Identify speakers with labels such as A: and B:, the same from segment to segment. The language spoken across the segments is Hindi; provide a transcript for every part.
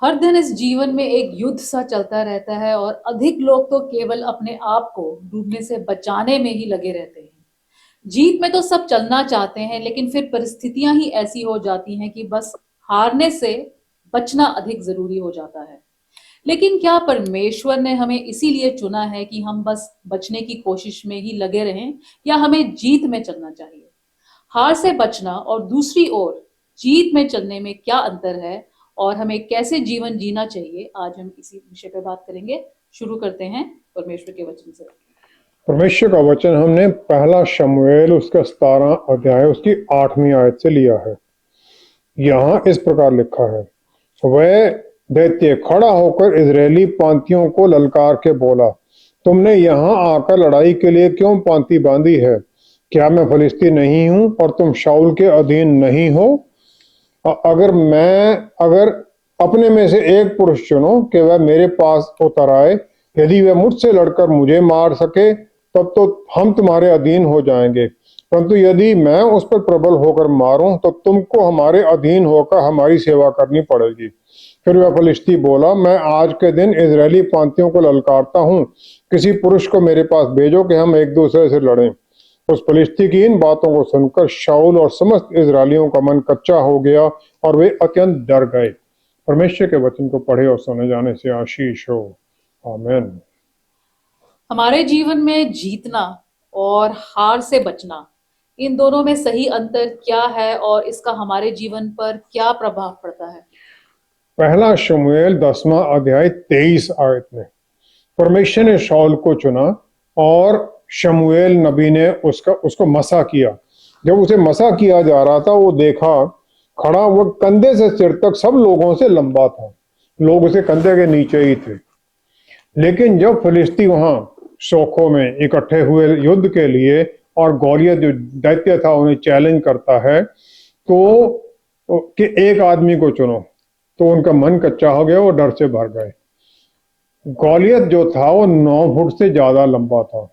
A: हर दिन इस जीवन में एक युद्ध सा चलता रहता है और अधिक लोग तो केवल अपने आप को डूबने से बचाने में ही लगे रहते हैं। जीत में तो सब चलना चाहते हैं, लेकिन फिर परिस्थितियां ही ऐसी हो जाती हैं कि बस हारने से बचना अधिक जरूरी हो जाता है। लेकिन क्या परमेश्वर ने हमें इसीलिए चुना है कि हम बस बचने की कोशिश में ही लगे रहें, या हमें जीत में चलना चाहिए? हार से बचना और दूसरी ओर जीत में चलने में क्या अंतर है, और हमें कैसे जीवन जीना चाहिए, आज हम इसी विषय पर बात करेंगे। शुरू करते हैं परमेश्वर के वचन से।
B: परमेश्वर का वचन हमने पहला शमूएल उसका 17 अध्याय उसकी 8वीं आयत से लिया है। यहाँ इस प्रकार लिखा है, वह दैत्य खड़ा होकर इजरायली पांतियों को ललकार के बोला, तुमने यहाँ आकर लड़ाई के लिए क्यों पांति बांधी है? क्या मैं फलिस्ती नहीं हूँ और तुम शाऊल के अधीन नहीं हो? अगर अपने में से एक पुरुष चुनो कि वह मेरे पास उतर आए, यदि वह मुझसे लड़कर मुझे मार सके तब तो हम तुम्हारे अधीन हो जाएंगे, परंतु यदि मैं उस पर प्रबल होकर मारूं तो तुमको हमारे अधीन होकर हमारी सेवा करनी पड़ेगी। फिर वह फलिस्ती बोला, मैं आज के दिन इजरायली पांतियों को ललकारता हूँ, किसी पुरुष को मेरे पास भेजो कि हम एक दूसरे से लड़ें। उस फलिस्ती की इन बातों को सुनकर शाऊल और समस्त इजरायलियों का मन कच्चा हो गया और वे अत्यंत डर गए। परमेश्वर के वचन को पढ़े और सुने जाने से आशीष हो। आमीन।
A: हमारे जीवन में जीतना और हार से बचना, इन दोनों में सही अंतर क्या है और इसका हमारे जीवन पर क्या प्रभाव पड़ता है?
B: पहला शमूएल 10वां अध्याय 23 आयत में परमेश्वर ने शाऊल को चुना और शमूएल नबी ने उसको मसा किया। जब उसे मसा किया जा रहा था, वो देखा खड़ा, वो कंधे से सिर तक सब लोगों से लंबा था, लोग उसे कंधे के नीचे ही थे। लेकिन जब फिलिस्ती वहां शोखों में इकट्ठे हुए युद्ध के लिए और गोलियत जो दैत्य था उन्हें चैलेंज करता है, तो कि एक आदमी को चुनो, तो उनका मन कच्चा हो गया, वो डर से भर गए। गोलियत जो था वो 9 फुट से ज्यादा लंबा था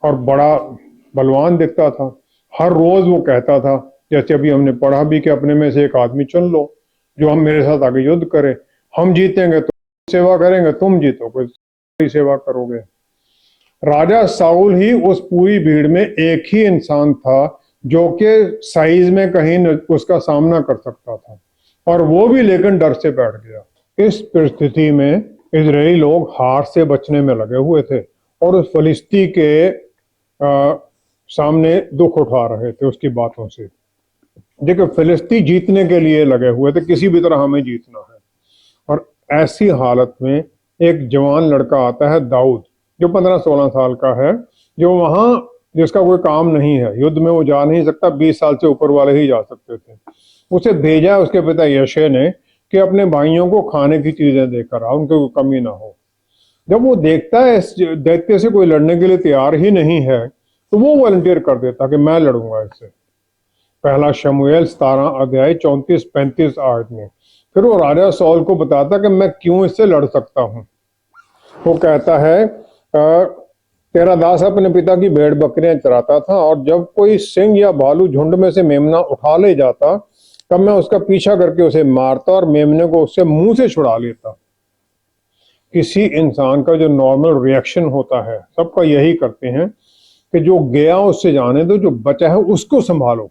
B: और बड़ा बलवान दिखता था। हर रोज वो कहता था, जैसे अभी हमने पढ़ा भी, कि अपने में से एक आदमी चुन लो जो हम मेरे साथ आगे युद्ध करे, हम जीतेंगे तो सेवा करेंगे, तुम जीतोगे सेवा करोगे। राजा साउल ही उस पूरी भीड़ में एक ही इंसान था जो कि साइज में कहीं उसका सामना कर सकता था, और वो भी लेकिन डर से बैठ गया। इस परिस्थिति में इजरायली लोग हार से बचने में लगे हुए थे और उस फलिस्ती के सामने दुख उठा रहे थे उसकी बातों से। देखो, फिलिस्ती जीतने के लिए लगे हुए थे, किसी भी तरह हमें जीतना है। और ऐसी हालत में एक जवान लड़का आता है, दाऊद, जो 15-16 साल का है, जो वहां जिसका कोई काम नहीं है, युद्ध में वो जा नहीं सकता, 20 साल से ऊपर वाले ही जा सकते थे। उसे भेजा उसके पिता यशे ने कि अपने भाइयों को खाने की चीजें देकर आ, उनको कोई कमी ना हो। जब वो देखता है इस दैत्य से कोई लड़ने के लिए तैयार ही नहीं है, तो वो वॉलंटियर कर देता कि मैं लड़ूंगा इससे। पहला शमूएल 17 अध्याय 34-35 आयत में फिर वो राजा सौल को बताता कि मैं क्यों इससे लड़ सकता हूं। वो कहता है, तेरा दास अपने पिता की भेड़ बकरियां चराता था, और जब कोई सिंह या भालू झुंड में से मेमना उठा ले जाता, तब मैं उसका पीछा करके उसे मारता और मेमने को उससे मुंह से छुड़ा लेता। किसी इंसान का जो नॉर्मल रिएक्शन होता है, सबका यही करते हैं कि जो गया उससे जाने दो, जो बचा है उसको संभालो,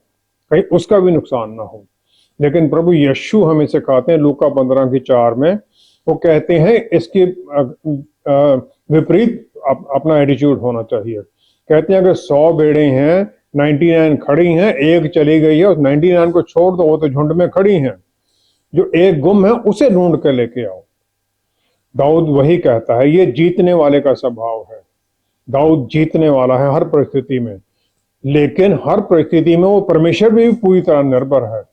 B: कहीं उसका भी नुकसान ना हो। लेकिन प्रभु यीशु हमें सिखाते हैं, लूका 15:4 में वो कहते हैं, इसके विपरीत अपना एटीट्यूड होना चाहिए। कहते हैं अगर 100 भेड़ें हैं, 99 खड़ी हैं, एक चली गई है, उस 99 को छोड़ दो, वो तो झुंड में खड़ी हैं, जो एक गुम है उसे ढूंढ के लेके आओ। दाऊद वही कहता है, ये जीतने वाले का स्वभाव है। दाऊद जीतने वाला है हर परिस्थिति में, लेकिन हर परिस्थिति में वो परमेश्वर भी पूरी तरह निर्भर है।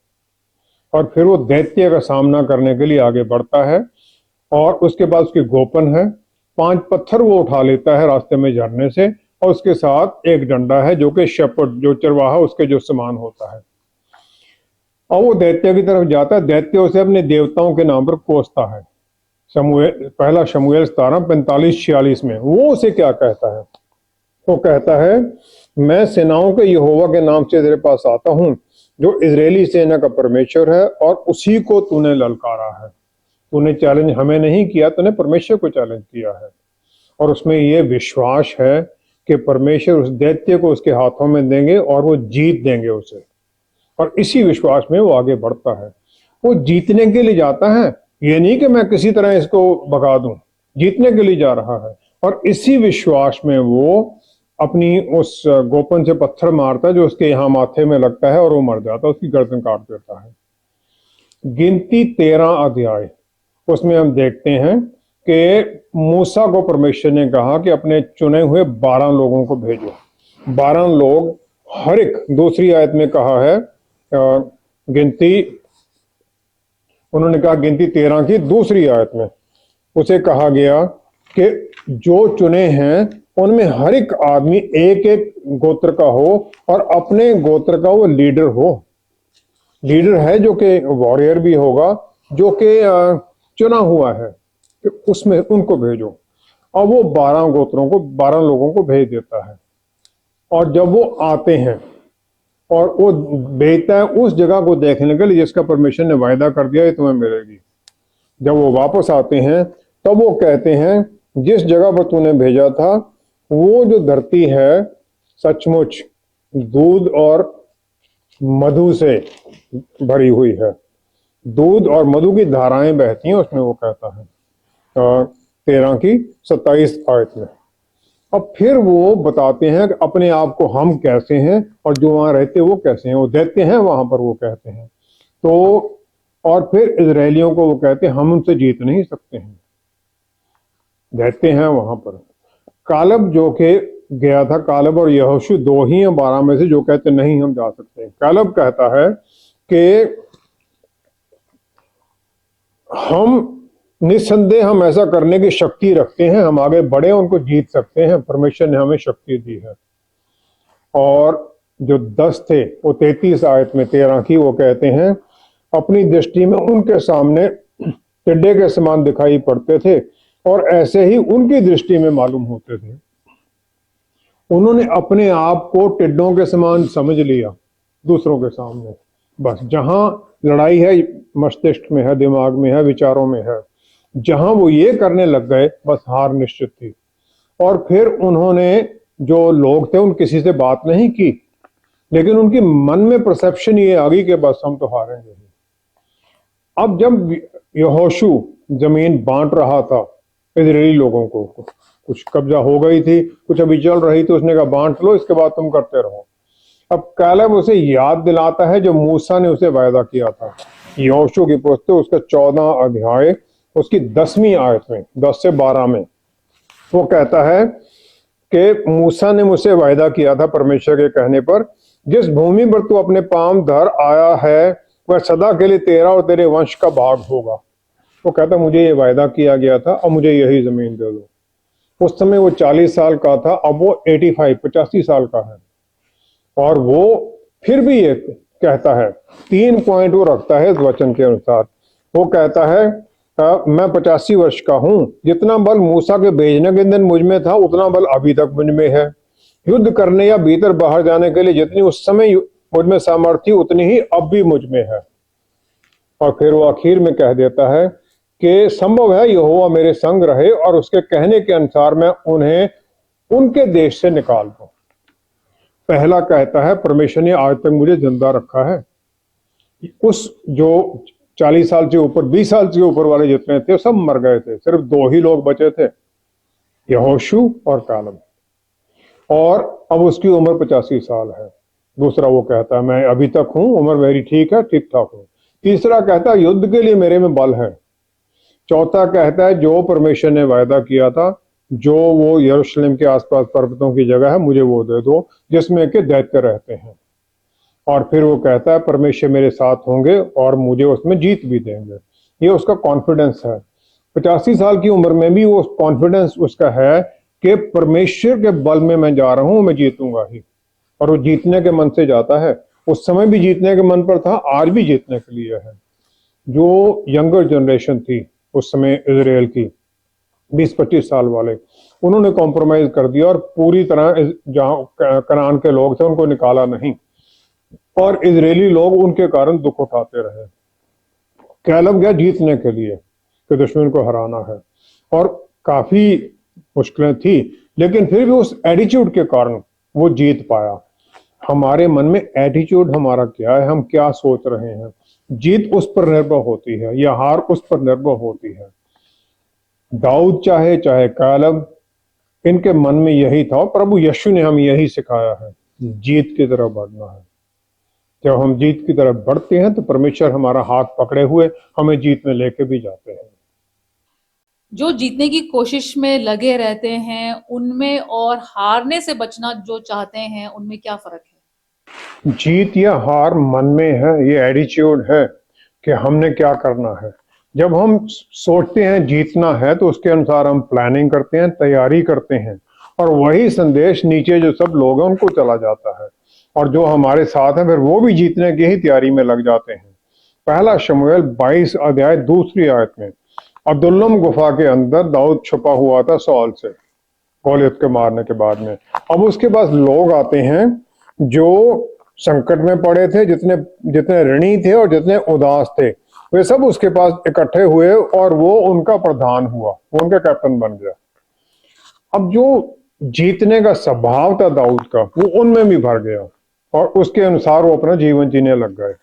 B: और फिर वो दैत्य का सामना करने के लिए आगे बढ़ता है, और उसके बाद उसके गोपन है, 5 पत्थर वो उठा लेता है रास्ते में झरने से, और उसके साथ एक डंडा है जो कि शेपर्ड, जो चरवाहा उसके जो समान होता है, और वो दैत्य की तरफ जाता है। दैत्य उसे अपने देवताओं के नाम पर कोसता है। पहला शमूएल 17:45-46 में वो उसे क्या कहता है? वो कहता है, मैं सेनाओं के यहोवा के नाम से तेरे पास आता हूं, जो इजरायली सेना का परमेश्वर है, और उसी को तूने ललकारा है। तूने चैलेंज हमें नहीं किया, तूने परमेश्वर को चैलेंज किया है। और उसमें ये विश्वास है कि परमेश्वर उस दैत्य को उसके हाथों में देंगे और वो जीत देंगे उसे। और इसी विश्वास में वो आगे बढ़ता है। वो जीतने के लिए जाता है, ये नहीं कि मैं किसी तरह इसको भगा दूं, जीतने के लिए जा रहा है। और इसी विश्वास में वो अपनी उस गोपन से पत्थर मारता है जो उसके यहाँ माथे में लगता है और वो मर जाता है, उसकी गर्दन काट देता है। गिनती 13 अध्याय, उसमें हम देखते हैं कि मूसा को परमेश्वर ने कहा कि अपने चुने हुए 12 लोगों को भेजो। 12 लोग, हर एक, दूसरी आयत में कहा है गिनती, उन्होंने कहा गिनती 13 की दूसरी आयत में उसे कहा गया कि जो चुने हैं उनमें हर एक आदमी एक एक गोत्र का हो और अपने गोत्र का वो लीडर हो। लीडर है जो कि वॉरियर भी होगा, जो कि चुना हुआ है, कि उसमें उनको भेजो। और वो 12 गोत्रों को, 12 लोगों को भेज देता है। और जब वो आते हैं और वो भेजता है उस जगह को देखने के लिए जिसका परमेश्वर ने वायदा कर दिया है तुम्हें मिलेगी। जब वो वापस आते हैं तब वो कहते हैं जिस जगह पर तूने भेजा था वो जो धरती है सचमुच दूध और मधु से भरी हुई है, दूध और मधु की धाराएं बहती हैं उसमें, वो कहता है 13 की 27 आयत में। अब फिर वो बताते हैं कि अपने आप को हम कैसे हैं और जो वहां रहते वो कैसे हैं। वो देते हैं वहां पर, वो कहते हैं तो, और फिर इजरायलियों को वो कहते हैं हम उनसे जीत नहीं सकते हैं, देते हैं वहां पर। कालब जो कि गया था, कालब और यहोशू 2 ही हैं 12 में से जो कहते नहीं हम जा सकते हैं। कालब कहता है कि हम निस्संदेह हम ऐसा करने की शक्ति रखते हैं, हम आगे बढ़े उनको जीत सकते हैं, परमेश्वर ने हमें शक्ति दी है। और जो 10 थे वो 33 आयत में 13 की वो कहते हैं अपनी दृष्टि में उनके सामने टिड्डे के समान दिखाई पड़ते थे और ऐसे ही उनकी दृष्टि में मालूम होते थे। उन्होंने अपने आप को टिड्डों के समान समझ लिया दूसरों के सामने। बस जहां लड़ाई है मस्तिष्क में है, दिमाग में है, विचारों में है, जहां वो ये करने लग गए बस हार निश्चित थी। और फिर उन्होंने, जो लोग थे उन किसी से बात नहीं की, लेकिन उनकी मन में परसेप्शन ये आ गई कि बस हम तो हारेंगे। अब जब यहोशू जमीन बांट रहा था इजरायली लोगों को, कुछ कब्जा हो गई थी, कुछ अभी चल रही थी, उसने कहा बांट लो, इसके बाद तुम करते रहो। अब कालेब उसे याद दिलाता है जो मूसा ने उसे वायदा किया था। यहोशू की पुस्तक उसका 14 अध्याय उसकी 10वीं आयत में 10 से 12 में वो कहता है कि मूसा ने मुझसे वायदा किया था परमेश्वर के कहने पर, जिस भूमि पर तू अपने पांव धर आया है वह सदा के लिए तेरा और तेरे वंश का भाग होगा। वो कहता मुझे ये वायदा किया गया था, अब मुझे यही जमीन दे दो। उस समय वो 40 साल का था, अब वो 85 साल का है। और वो फिर भी ये कहता है, 3 पॉइंट वो रखता है इस वचन के अनुसार। वो कहता है मैं 85 वर्ष का हूं, जितना बल मूसा के भेजने के दिन मुझ में था उतना बल अभी तक मुझ में है। युद्ध करने या भीतर बाहर जाने के लिए जितनी उस समय मुझ में सामर्थ्य उतनी ही अब भी मुझ में है। और फिर वो आखिर में कह देता है कि संभव है यहोवा मेरे संग रहे और उसके कहने के अनुसार मैं उन्हें उनके देश से निकाल दूं। पहला कहता है परमेश्वर ने आज तक मुझे जिंदा रखा है। उस जो 40 साल से ऊपर, 20 साल से ऊपर वाले जितने थे सब मर गए थे, सिर्फ 2 ही लोग बचे थे, यहोशू और कालेब। और अब उसकी उम्र 85 साल है। दूसरा वो कहता है मैं अभी तक हूं, उम्र मेरी ठीक है, ठीक ठाक हूं। तीसरा कहता है युद्ध के लिए मेरे में बल है। चौथा कहता है जो परमेश्वर ने वायदा किया था, जो वो यरूशलेम के आसपास पर्वतों की जगह है मुझे वो दे दो जिसमें के दैत्य रहते हैं। और फिर वो कहता है परमेश्वर मेरे साथ होंगे और मुझे उसमें जीत भी देंगे। ये उसका कॉन्फिडेंस है। 85 साल की उम्र में भी वो कॉन्फिडेंस उसका है कि परमेश्वर के बल में मैं जा रहा हूं, मैं जीतूंगा ही। और वो जीतने के मन से जाता है। उस समय भी जीतने के मन पर था, आज भी जीतने के लिए है। जो यंगर जनरेशन थी उस समय इजराइल की, 20-25 साल वाले, उन्होंने कॉम्प्रोमाइज कर दिया और पूरी तरह जहां कनान के लोग थे उनको निकाला नहीं, और इजरायली लोग उनके कारण दुख उठाते रहे। कैलब गया जीतने के लिए, कि दुश्मन को हराना है। और काफी मुश्किलें थी, लेकिन फिर भी उस एटीट्यूड के कारण वो जीत पाया। हमारे मन में एटीट्यूड हमारा क्या है, हम क्या सोच रहे हैं, जीत उस पर निर्भर होती है या हार उस पर निर्भर होती है। दाऊद चाहे चाहे कालेब, इनके मन में यही था। प्रभु यीशु ने हमें यही सिखाया है, जीत की तरफ बढ़ना है। जब हम जीत की तरफ बढ़ते हैं तो परमेश्वर हमारा हाथ पकड़े हुए हमें जीत में लेके भी जाते हैं।
A: जो जीतने की कोशिश में लगे रहते हैं उनमें और हारने से बचना जो चाहते हैं उनमें क्या फर्क है?
B: जीत या हार मन में है, ये एटीट्यूड है कि हमने क्या करना है। जब हम सोचते हैं जीतना है तो उसके अनुसार हम प्लानिंग करते हैं, तैयारी करते हैं, और वही संदेश नीचे जो सब लोग हैं उनको चला जाता है, और जो हमारे साथ हैं फिर वो भी जीतने की ही तैयारी में लग जाते हैं। पहला शमूएल 22 अध्याय 2 आयत में अदुल्लम गुफा के अंदर दाऊद छुपा हुआ था सौल से, गौलियत के मारने के बाद में। अब उसके पास लोग आते हैं जो संकट में पड़े थे, जितने जितने ऋणी थे और जितने उदास थे, वे सब उसके पास इकट्ठे हुए और वो उनका प्रधान हुआ, वो उनका कैप्टन बन गया। अब जो जीतने का स्वभाव था दाऊद का वो उनमें भी भर गया और उसके अनुसार वो अपना जीवन जीने लग गए।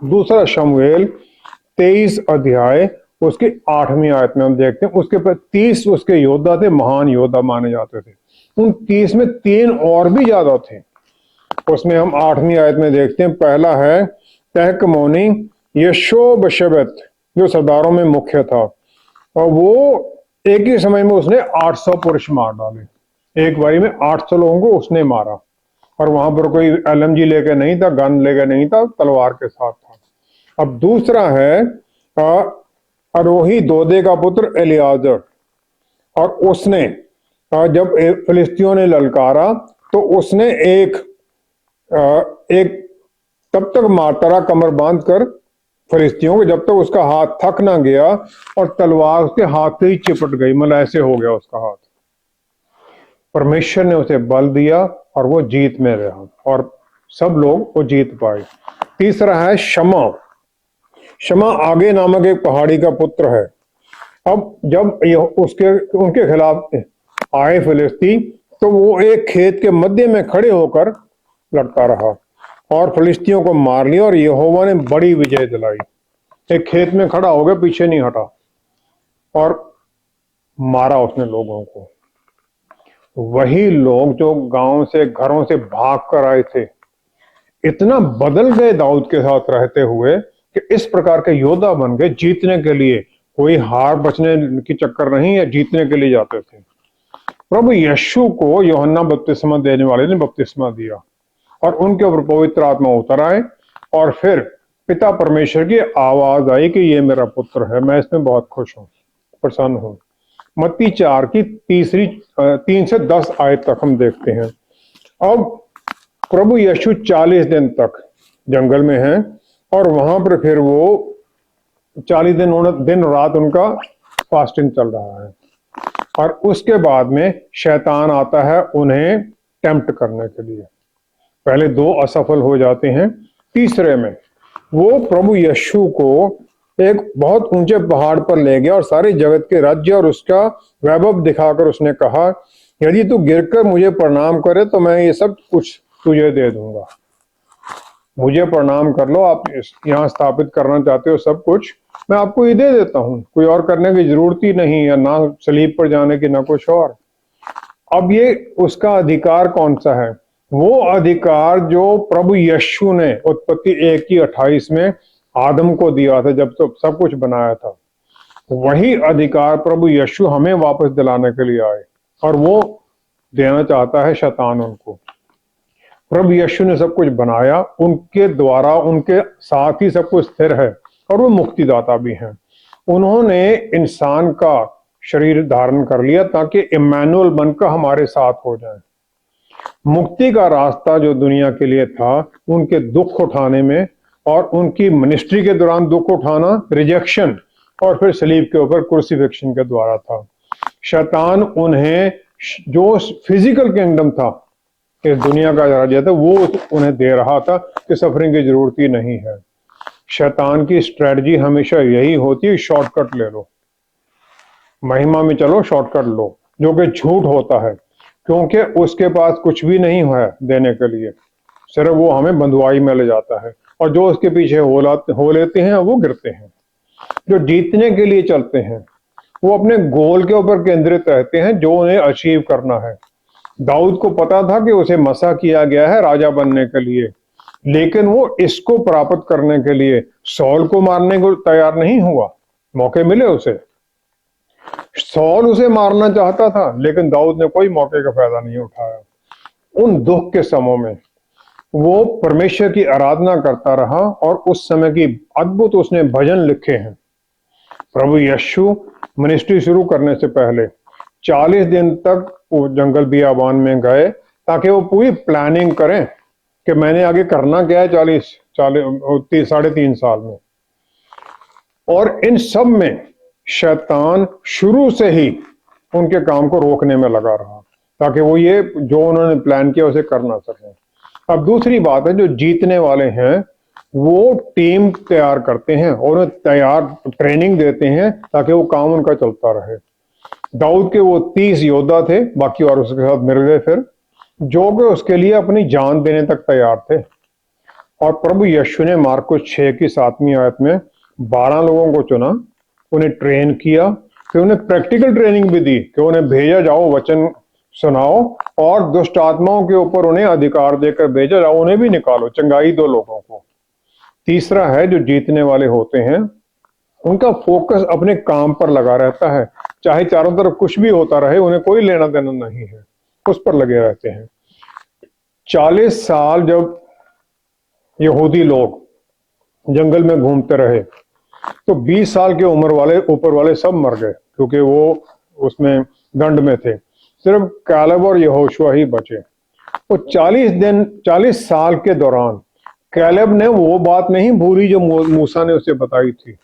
B: दूसरा शमूएल 23 अध्याय उसके 8वीं आयत में हम देखते हैं, उसके पर 30 उसके योद्धा थे, महान योद्धा माने जाते थे। उन 30 में 3 और भी ज्यादा थे। उसमें हम 8वीं आयत में देखते हैं, पहला है तहकमोनी यशोबशबत, जो सरदारों में मुख्य था, और वो एक ही समय में उसने 800 पुरुष मार डाले। एक बारी में 800 लोगों को उसने मारा, और वहां पर कोई एलएमजी लेके नहीं था, गन लेके नहीं था, तलवार के साथ था। अब दूसरा है अरोही दोदे का पुत्र एलियाजर, और उसने जब फिलिस्तियों ने ललकारा तो उसने एक तब तक मारता रहा कमर बांध कर फिलिस्तियों को, जब तक उसका हाथ थक ना गया और तलवार उसके हाथ से ही चिपट गई, मतलब ऐसे हो गया उसका हाथ। परमेश्वर ने उसे बल दिया और वो जीत में रहा और सब लोग वो जीत पाए। तीसरा है शमा। शमा आगे नामक एक पहाड़ी का पुत्र है। अब जब उनके खिलाफ आए फिलिस्ती, तो वो एक खेत के मध्य में खड़े होकर लड़ता रहा और फिलिस्तियों को मार लिया, और यहोवा ने बड़ी विजय दिलाई। एक खेत में खड़ा हो गया, पीछे नहीं हटा, और मारा उसने लोगों को। वही लोग जो गांव से, घरों से भाग कर आए थे, इतना बदल गए दाऊद के साथ रहते हुए कि इस प्रकार के योद्धा बन गए जीतने के लिए। कोई हार बचने की चक्कर नहीं है, जीतने के लिए जाते थे। प्रभु यीशु को यूहन्ना बपतिस्मा देने वाले ने बपतिस्मा दिया और उनके ऊपर पवित्र आत्मा उतर आए, और फिर पिता परमेश्वर की आवाज आई कि ये मेरा पुत्र है, मैं इसमें बहुत खुश हूं, प्रसन्न हूं। मत्ती 4 की 3 से 10 आयत तक हम देखते हैं। अब प्रभु यीशु 40 दिन तक जंगल में हैं, और वहां पर फिर वो 40 दिन रात उनका फास्टिंग चल रहा है, और उसके बाद में शैतान आता है उन्हें टेम्प्ट करने के लिए। पहले 2 असफल हो जाते हैं, तीसरे में वो प्रभु यीशु को एक बहुत ऊंचे पहाड़ पर ले गया और सारे जगत के राज्य और उसका वैभव दिखाकर उसने कहा, यदि तू गिरकर मुझे प्रणाम करे तो मैं ये सब कुछ तुझे दे दूंगा। मुझे प्रणाम कर लो, आप यहाँ स्थापित करना चाहते हो सब कुछ, मैं आपको ये दे देता हूँ, कोई और करने की जरूरत ही नहीं है, ना सलीब पर जाने की ना कुछ और। अब ये उसका अधिकार कौन सा है? वो अधिकार जो प्रभु यीशु ने उत्पत्ति 1 की 28 में आदम को दिया था जब तो सब कुछ बनाया था, वही अधिकार प्रभु यीशु हमें वापस दिलाने के लिए आए, और वो देना चाहता है शैतान उनको। प्रभु यीशु ने सब कुछ बनाया, उनके द्वारा उनके साथ ही सब कुछ स्थिर है, और वो मुक्तिदाता भी हैं। उन्होंने इंसान का शरीर धारण कर लिया ताकि इम्मानुएल बनकर हमारे साथ हो जाए। मुक्ति का रास्ता जो दुनिया के लिए था, उनके दुख उठाने में और उनकी मिनिस्ट्री के दौरान दुख उठाना, रिजेक्शन, और फिर सलीब के ऊपर क्रूसिफिक्शन के द्वारा था। शैतान उन्हें जो फिजिकल किंगडम था, इस दुनिया का राज्य था, वो उन्हें दे रहा था कि सफरिंग की जरूरत ही नहीं है। शैतान की स्ट्रेटजी हमेशा यही होती है, शॉर्टकट ले लो, महिमा में चलो शॉर्टकट लो, जो कि झूठ होता है, क्योंकि उसके पास कुछ भी नहीं है देने के लिए, सिर्फ वो हमें बंधुआई में ले जाता है, और जो उसके पीछे हो लेते हैं वो गिरते हैं। जो जीतने के लिए चलते हैं वो अपने गोल के ऊपर केंद्रित रहते हैं, जो उन्हें अचीव करना है। दाऊद को पता था कि उसे मसा किया गया है राजा बनने के लिए, लेकिन वो इसको प्राप्त करने के लिए सौल को मारने को तैयार नहीं हुआ। मौके मिले उसे, सौल उसे मारना चाहता था, लेकिन दाऊद ने कोई मौके का फायदा नहीं उठाया। उन दुख के समय में वो परमेश्वर की आराधना करता रहा, और उस समय की अद्भुत उसने भजन लिखे हैं। प्रभु यीशु मिनिस्ट्री शुरू करने से पहले 40 दिन तक वो जंगल बियाबान में गए, ताकि वो पूरी प्लानिंग करें कि मैंने आगे करना क्या है 3.5 साल में। और इन सब में शैतान शुरू से ही उनके काम को रोकने में लगा रहा, ताकि वो ये जो उन्होंने प्लान किया उसे कर ना सकें। अब दूसरी बात है, जो जीतने वाले हैं वो टीम तैयार करते हैं और उन्हें तैयार ट्रेनिंग देते हैं, ताकि वो काम उनका चलता रहे। दाऊद के वो 30 योद्धा थे, बाकी और उसके साथ मिल गए फिर, जो कि उसके लिए अपनी जान देने तक तैयार थे। और प्रभु यीशु ने मार्कुस 6 की 7वीं आयत में 12 लोगों को चुना, उन्हें ट्रेन किया, फिर उन्हें प्रैक्टिकल ट्रेनिंग भी दी कि उन्हें भेजा जाओ, वचन सुनाओ, और दुष्ट आत्माओं के ऊपर उन्हें अधिकार देकर भेजा जाओ, उन्हें भी निकालो, चंगाई दो लोगों को। तीसरा है, जो जीतने वाले होते हैं उनका फोकस अपने काम पर लगा रहता है, चाहे चारों तरफ कुछ भी होता रहे, उन्हें कोई लेना देना नहीं है, उस पर लगे रहते हैं। 40 साल जब यहूदी लोग जंगल में घूमते रहे, तो 20 साल के उम्र वाले ऊपर वाले सब मर गए, क्योंकि वो उसमें दंड में थे। सिर्फ कैलेब और यहोशुआ ही बचे। तो 40 साल के दौरान कैलेब ने वो बात नहीं भूली जो मूसा ने उसे बताई थी।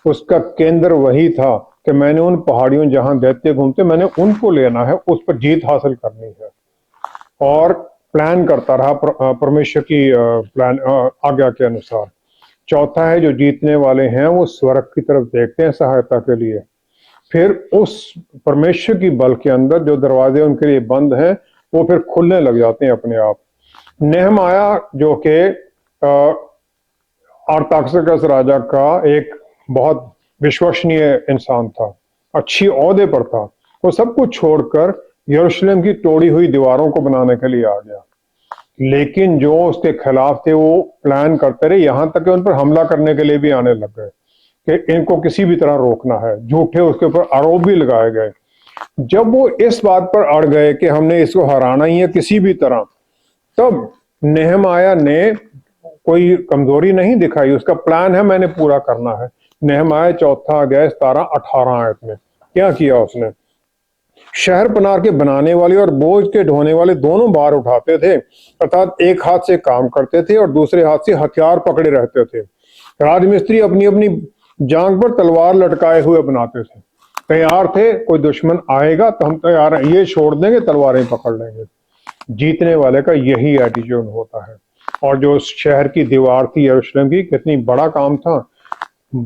B: उसका केंद्र वही था कि मैंने उन पहाड़ियों जहां दैत्य घूमते, मैंने उनको लेना है, उस पर जीत हासिल करनी है। और प्लान करता रहा परमेश्वर की प्लान आज्ञा के अनुसार। चौथा है, जो जीतने वाले हैं वो स्वर्ग की तरफ देखते हैं सहायता के लिए, फिर उस परमेश्वर की बल के अंदर जो दरवाजे उनके लिए बंद हैं वो फिर खुलने लग जाते हैं अपने आप। नेहमाया, जो कि अरताक्सर्कस राजा का एक बहुत विश्वसनीय इंसान था, अच्छी ओहदे पर था, वो सब कुछ छोड़कर यरूशलेम की तोड़ी हुई दीवारों को बनाने के लिए आ गया। लेकिन जो उसके खिलाफ थे वो प्लान करते रहे, यहां तक कि उन पर हमला करने के लिए भी आने लग गए कि इनको किसी भी तरह रोकना है। झूठे उसके ऊपर आरोप भी लगाए गए। जब वो इस बात पर अड़ गए कि हमने इसको हराना ही है किसी भी तरह, तब नेहमाया ने कोई कमजोरी नहीं दिखाई, उसका प्लान है मैंने पूरा करना है। नेहमाया 4 अध्याय 17-18 आयत में क्या किया उसने? शहर पनार के बनाने वाले और बोझ के ढोने वाले दोनों भार उठाते थे, अर्थात एक हाथ से काम करते थे और दूसरे हाथ से हथियार पकड़े रहते थे। राजमिस्त्री अपनी अपनी जांग पर तलवार लटकाए हुए बनाते थे, तैयार थे, कोई दुश्मन आएगा तो हम तैयार हैं, ये छोड़ देंगे, तलवारें पकड़ लेंगे। जीतने वाले का यही एटीट्यूड होता है। और जो शहर की दीवार थी यरूशलेम की, कितनी बड़ा काम था,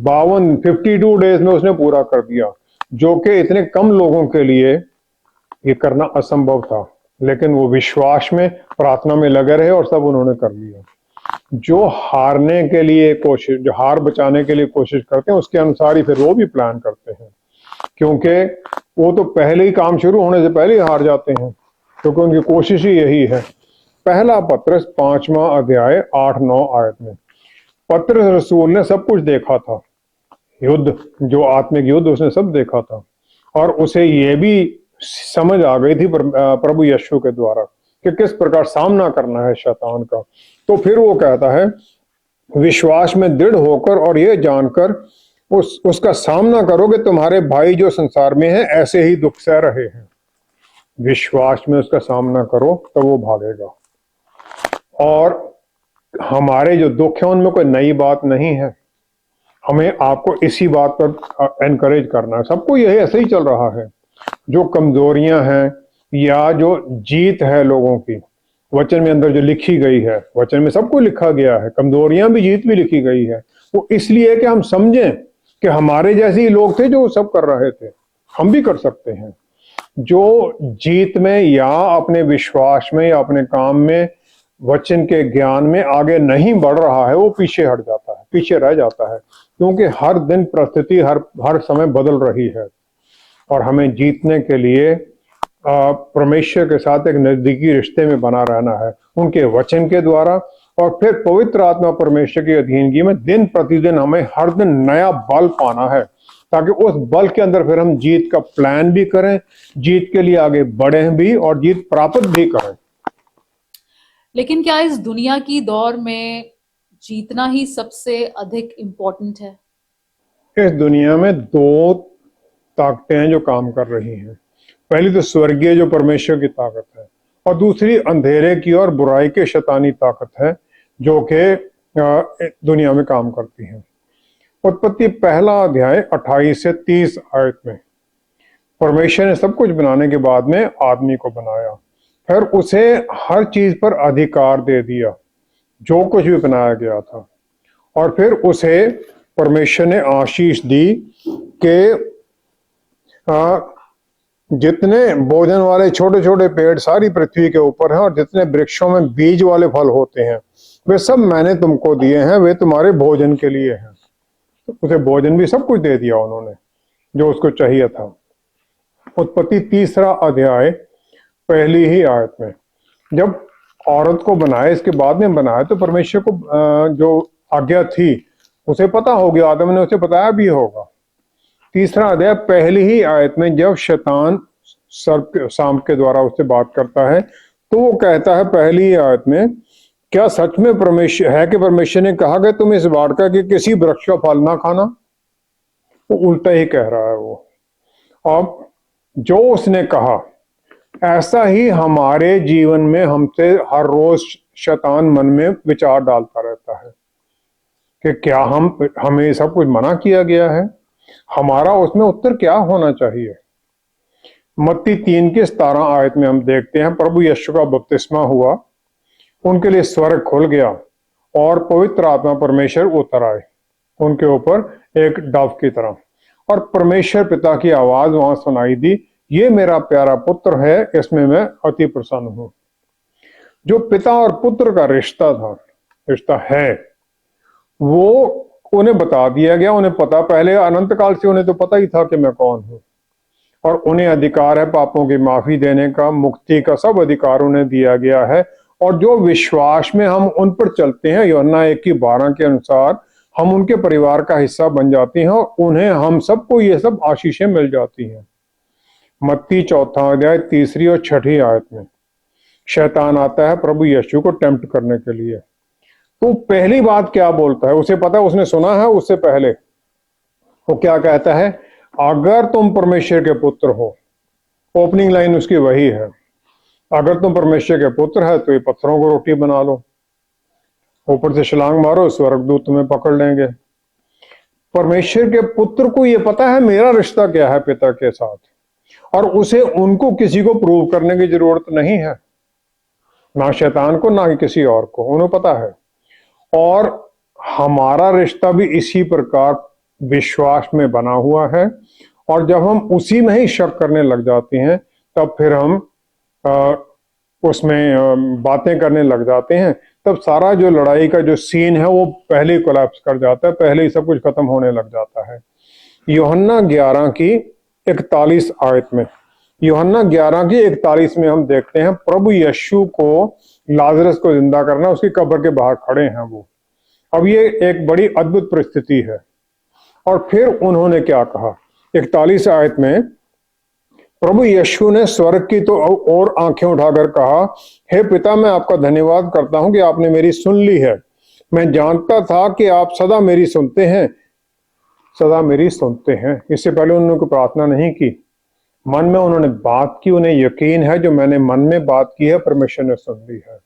B: 52 डेज में उसने पूरा कर दिया, जो कि इतने कम लोगों के लिए ये करना असंभव था। लेकिन वो विश्वास में, प्रार्थना में लगे रहे और सब उन्होंने कर लिया। जो हारने के लिए कोशिश, जो हार बचाने के लिए कोशिश करते हैं, उसके अनुसार ही फिर वो भी प्लान करते हैं, क्योंकि वो तो पहले ही काम शुरू होने से पहले ही हार जाते हैं, क्योंकि उनकी कोशिश ही यही है। पहला पत्रस 5वां अध्याय 8-9 आयत में पत्रस रसूल ने सब कुछ देखा था, युद्ध, जो आत्मिक युद्ध उसने सब देखा था, और उसे ये भी समझ आ गई थी प्रभु यीशु के द्वारा कि किस प्रकार सामना करना है शैतान का। तो फिर वो कहता है, विश्वास में दृढ़ होकर और ये जानकर उसका सामना करोगे, तुम्हारे भाई जो संसार में है ऐसे ही दुख सह रहे हैं। विश्वास में उसका सामना करो तो वो भागेगा। और हमारे जो दुख है उनमें कोई नई बात नहीं है, हमें आपको इसी बात पर एनकरेज करना है। सबको यही ऐसे ही चल रहा है। जो कमजोरियां हैं या जो जीत है लोगों की, वचन में अंदर जो लिखी गई है, वचन में सबको लिखा गया है, कमजोरियां भी जीत भी लिखी गई है। वो इसलिए कि हम समझें कि हमारे जैसे ही लोग थे जो वो सब कर रहे थे, हम भी कर सकते हैं। जो जीत में या अपने विश्वास में या अपने काम में, वचन के ज्ञान में आगे नहीं बढ़ रहा है, वो पीछे हट जाता है, पीछे रह जाता है, क्योंकि हर दिन परिस्थिति हर हर समय बदल रही है। और हमें जीतने के लिए परमेश्वर के साथ एक नजदीकी रिश्ते में बना रहना है, उनके वचन के द्वारा, और फिर पवित्र आत्मा परमेश्वर की अधीनगी में दिन प्रतिदिन हमें हर दिन नया बल पाना है, ताकि उस बल के अंदर फिर हम जीत का प्लान भी करें, जीत के लिए आगे बढ़ें भी और जीत प्राप्त भी करें।
A: लेकिन क्या इस दुनिया की दौर में जीतना ही सबसे अधिक इम्पोर्टेंट है?
B: इस दुनिया में दो ताकतें हैं जो काम कर रही हैं। पहली तो स्वर्गीय जो परमेश्वर की ताकत है, और दूसरी अंधेरे की और बुराई के शैतानी ताकत है जो कि दुनिया में काम करती है। उत्पत्ति पहला अध्याय 28 से 30 आयत में परमेश्वर ने सब कुछ बनाने के बाद में आदमी को बनाया, फिर उसे हर चीज पर अधिकार दे दिया जो कुछ भी बनाया गया था, और फिर उसे परमेश्वर ने आशीष दी कि जितने भोजन वाले छोटे छोटे पेड़ सारी पृथ्वी के ऊपर हैं और जितने वृक्षों में बीज वाले फल होते हैं वे सब मैंने तुमको दिए हैं, वे तुम्हारे भोजन के लिए हैं। तो उसे भोजन भी सब कुछ दे दिया उन्होंने जो उसको चाहिए था। उत्पत्ति तीसरा अध्याय पहली ही आयत में जब औरत को बनाया, इसके बाद में बनाया, तो परमेश्वर को जो आज्ञा थी उसे पता हो गया, आदम ने उसे बताया भी होगा। तीसरा अध्याय पहली ही आयत में जब शैतान सांप के द्वारा उससे बात करता है तो वो कहता है पहली ही आयत में, क्या सच में परमेश्वर है कि परमेश्वर ने कहा कि तुम इस वाटिका के किसी वृक्ष का फल ना खाना? वो उल्टा ही कह रहा है वो। अब जो उसने कहा ऐसा ही हमारे जीवन में हमसे हर रोज शैतान मन में विचार डालता रहता है कि क्या हमें सब कुछ मना किया गया है, हमारा उसमें उत्तर क्या होना चाहिए। मत्ती 3 के 17 आयत में हम देखते हैं प्रभु यीशु का बपतिस्मा हुआ, उनके लिए स्वर्ग खुल गया और पवित्र आत्मा परमेश्वर उतर आए उनके ऊपर एक डव की तरह, और परमेश्वर पिता की आवाज वहां सुनाई दी, ये मेरा प्यारा पुत्र है, इसमें मैं अति प्रसन्न हूं। जो पिता और पुत्र का रिश्ता है वो उन्हें बता दिया गया, उन्हें पता, पहले अनंत काल से उन्हें तो पता ही था कि मैं कौन हूं, और उन्हें अधिकार है पापों की माफी देने का, मुक्ति का सब अधिकार उन्हें दिया गया है। और जो विश्वास में हम उन पर चलते हैं, यूहन्ना 1:12 के अनुसार हम उनके परिवार का हिस्सा बन जाते हैं और उन्हें, हम सबको ये सब आशीषें मिल जाती हैं। मत्ती 4 अध्याय 3 और 6 आयत में शैतान आता है प्रभु यीशु को टेम्प्ट करने के लिए। तो पहली बात क्या बोलता है, उसे पता है, उसने सुना है उससे पहले। वो क्या कहता है, अगर तुम परमेश्वर के पुत्र हो, ओपनिंग लाइन उसकी वही है, अगर तुम परमेश्वर के पुत्र है तो ये पत्थरों को रोटी बना लो, ऊपर से छलांग मारो, स्वर्गदूत तुम्हें पकड़ लेंगे। परमेश्वर के पुत्र को ये पता है मेरा रिश्ता क्या है पिता के साथ, और उसे उनको किसी को प्रूव करने की जरूरत नहीं है, ना शैतान को ना ही किसी और को, उन्हें पता है। और हमारा रिश्ता भी इसी प्रकार विश्वास में बना हुआ है, और जब हम उसी में ही शक करने लग जाते हैं तब फिर हम उसमें बातें करने लग जाते हैं, तब सारा जो लड़ाई का जो सीन है वो पहले ही कोलैप्स कर जाता है, पहले ही सब कुछ खत्म होने लग जाता है। यूहन्ना 11 की 41 आयत में, यूहन्ना 11 की 41 में हम देखते हैं प्रभु यीशु को लाजरस को जिंदा करना, उसकी कब्र के बाहर खड़े हैं वो। अब ये एक बड़ी अद्भुत परिस्थिति है। और फिर उन्होंने क्या कहा, 41 आयत में प्रभु यीशु ने स्वर्ग की तो और आंखें उठाकर कहा, हे पिता, मैं आपका धन्यवाद करता हूं कि आपने मेरी सुन ली है। मैं जानता था कि आप सदा मेरी सुनते हैं, सदा मेरी सुनते हैं। इससे पहले उन्होंने कोई प्रार्थना नहीं की, मन में उन्होंने बात की, उन्हें यकीन है जो मैंने मन में बात की है परमेश्वर ने सुन ली है।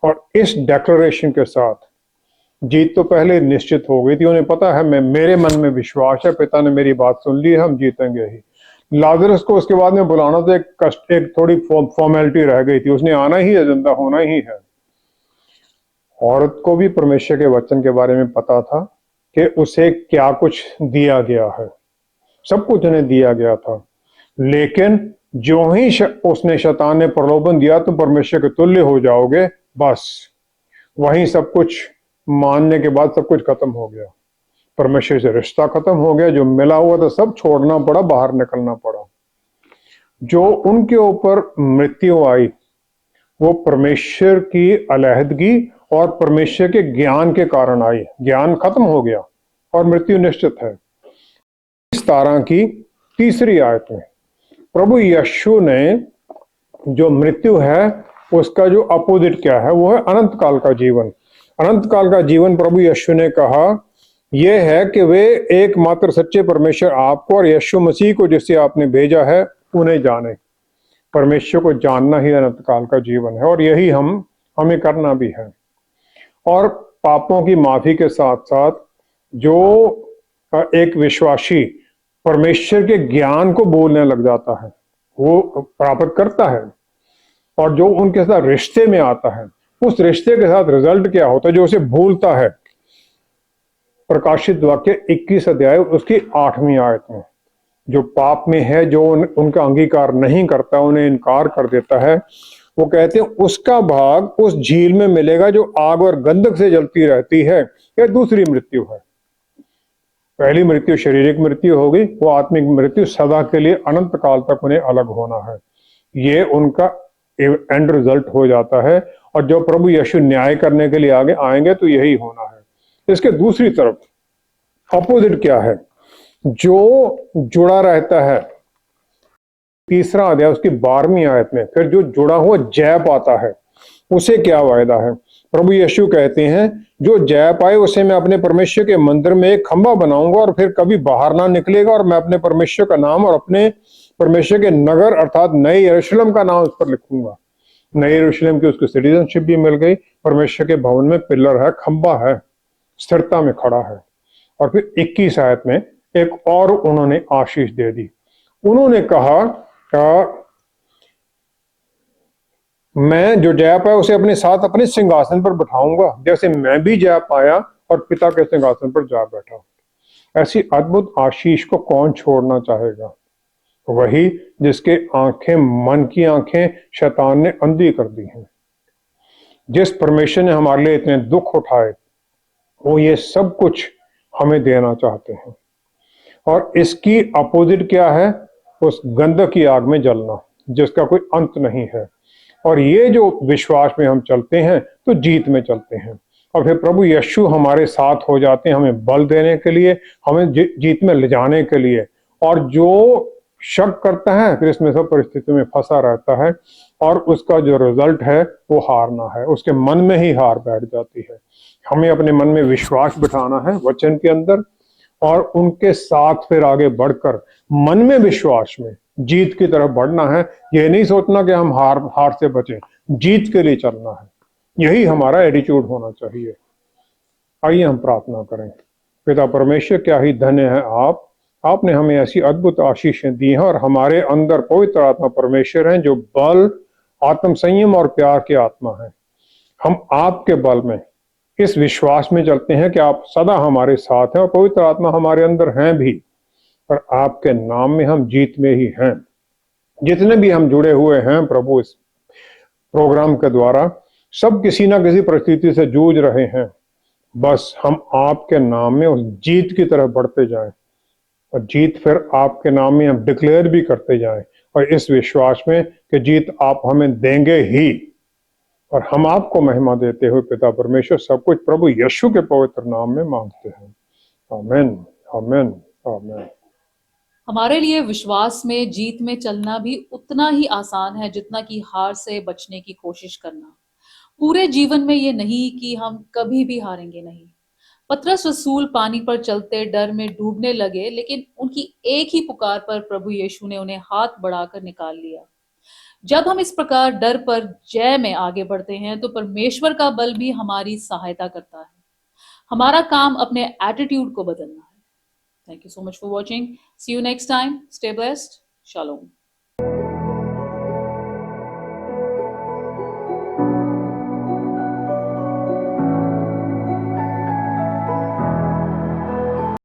B: और इस डेक्लेरेशन के साथ जीत तो पहले निश्चित हो गई थी, उन्हें पता है मेरे मन में विश्वास है, पिता ने मेरी बात सुन ली है, हम जीतेंगे ही। लाजरस को उसके बाद में बुलाना तो एक थोड़ी फॉर्मेलिटी रह गई थी, उसने आना ही है, जिंदा होना ही है। औरत को भी परमेश्वर के वचन के बारे में पता था, कि उसे क्या कुछ दिया गया है, सब कुछ उन्हें दिया गया था। लेकिन जो ही उसने शैतान ने प्रलोभन दिया तुम परमेश्वर के तुल्य हो जाओगे, बस वहीं सब कुछ मानने के बाद सब कुछ खत्म हो गया। परमेश्वर से रिश्ता खत्म हो गया, जो मिला हुआ था सब छोड़ना पड़ा, बाहर निकलना पड़ा। जो उनके ऊपर मृत्यु आई वो परमेश्वर की अलहदगी और परमेश्वर के ज्ञान के कारण आई। ज्ञान खत्म हो गया और मृत्यु निश्चित है। इस तरह की तीसरी आयत में प्रभु यीशु ने जो मृत्यु है उसका जो अपोजिट क्या है, वो है अनंत काल का जीवन। अनंत काल का जीवन प्रभु यीशु ने कहा यह है कि वे एकमात्र सच्चे परमेश्वर आपको और यीशु मसीह को जिसे आपने भेजा है उन्हें जाने। परमेश्वर को जानना ही अनंत काल का जीवन है और यही हमें करना भी है। और पापों की माफी के साथ साथ जो एक विश्वासी परमेश्वर के ज्ञान को बोलने लग जाता है वो प्राप्त करता है, और जो उनके साथ रिश्ते में आता है उस रिश्ते के साथ रिजल्ट क्या होता है, जो उसे भूलता है। प्रकाशित वाक्य 21 अध्याय उसकी 8वीं आयत में, जो पाप में है, जो उनका अंगीकार नहीं करता, उन्हें इनकार कर देता है, वो कहते हैं उसका भाग उस झील में मिलेगा जो आग और गंधक से जलती रहती है। यह दूसरी मृत्यु है। पहली मृत्यु शारीरिक मृत्यु होगी, वो आत्मिक मृत्यु सदा के लिए अनंत काल तक उन्हें अलग होना है। ये उनका एंड रिजल्ट हो जाता है। और जो प्रभु यीशु न्याय करने के लिए आगे आएंगे तो यही होना है। इसके दूसरी तरफ अपोजिट क्या है, जो जुड़ा रहता है। तीसरा अध्याय उसकी 12वीं आयत में फिर जो जुड़ा हुआ जैप आता है उसे क्या वायदा है। प्रभु यीशु कहते हैं जो जैप आए उसे मैं अपने परमेश्वर के मंदिर में एक खंभा बनाऊंगा और फिर कभी बाहर ना निकलेगा, और मैं अपने परमेश्वर का नाम और अपने परमेश्वर के नगर अर्थात नए यरूशलेम का नाम उस पर लिखूंगा। नए यरूशलेम की उसको सिटीजनशिप भी मिल गई। परमेश्वर के भवन में पिलर है, खंभा है, स्थिरता में खड़ा है। और फिर 21 आयत में एक और उन्होंने आशीष दे दी। उन्होंने कहा मैं जो जय पाया उसे अपने साथ अपने सिंहासन पर बिठाऊंगा, जैसे मैं भी जय पाया और पिता के सिंहासन पर जा बैठा। ऐसी अद्भुत आशीष को कौन छोड़ना चाहेगा? वही जिसके आंखें, मन की आंखें शैतान ने अंधी कर दी हैं। जिस परमेश्वर ने हमारे लिए इतने दुख उठाए वो ये सब कुछ हमें देना चाहते हैं। और इसकी अपोजिट क्या है? उस गंधक की आग में जलना जिसका कोई अंत नहीं है। और ये जो विश्वास में हम चलते हैं तो जीत में चलते हैं। और फिर प्रभु यीशु हमारे साथ हो जाते हैं, हमें बल देने के लिए, हमें जीत में ले जाने के लिए। और जो शक करता है फिर इसमें सब परिस्थिति में फंसा रहता है और उसका जो रिजल्ट है वो हारना है, उसके मन में ही हार बैठ जाती है। हमें अपने मन में विश्वास बिठाना है वचन के अंदर और उनके साथ फिर आगे बढ़कर मन में विश्वास में जीत की तरफ बढ़ना है। यह नहीं सोचना कि हम हार से बचें, जीत के लिए चलना है। यही हमारा एटीट्यूड होना चाहिए। आइए हम प्रार्थना करें। पिता परमेश्वर, क्या ही धन्य है आपने हमें ऐसी अद्भुत आशीषें दी हैं और हमारे अंदर पवित्र आत्मा परमेश्वर हैं जो बल, आत्म संयम और प्यार की आत्मा है। हम आपके बल में इस विश्वास में चलते हैं कि आप सदा हमारे साथ हैं और पवित्र आत्मा हमारे अंदर हैं भी, और आपके नाम में हम जीत में ही हैं। जितने भी हम जुड़े हुए हैं प्रभु इस प्रोग्राम के द्वारा, सब किसी ना किसी परिस्थिति से जूझ रहे हैं। बस हम आपके नाम में उस जीत की तरफ बढ़ते जाएं और जीत फिर आपके नाम में हम डिक्लेयर भी करते जाएं, और इस विश्वास में कि जीत आप हमें देंगे ही। और हम आपको महिमा देते हुए पिता परमेश्वर सब कुछ प्रभु यीशु के पवित्र नाम में मांगते हैं। आमीन, आमीन, आमीन।
A: हमारे लिए विश्वास में जीत में चलना भी उतना ही आसान है जितना कि हार से बचने की कोशिश करना। पूरे जीवन में ये नहीं कि हम कभी भी हारेंगे नहीं। पतरस रसूल पानी पर चलते डर में डूबने लगे, लेकिन उनकी एक ही पुकार पर प्रभु यीशु ने उन्हें हाथ बढ़ाकर निकाल लिया। जब हम इस प्रकार डर पर जय में आगे बढ़ते हैं तो परमेश्वर का बल भी हमारी सहायता करता है। हमारा काम अपने एटीट्यूड को बदलना है। Thank you so much for watching. See you next time. Stay blessed. Shalom.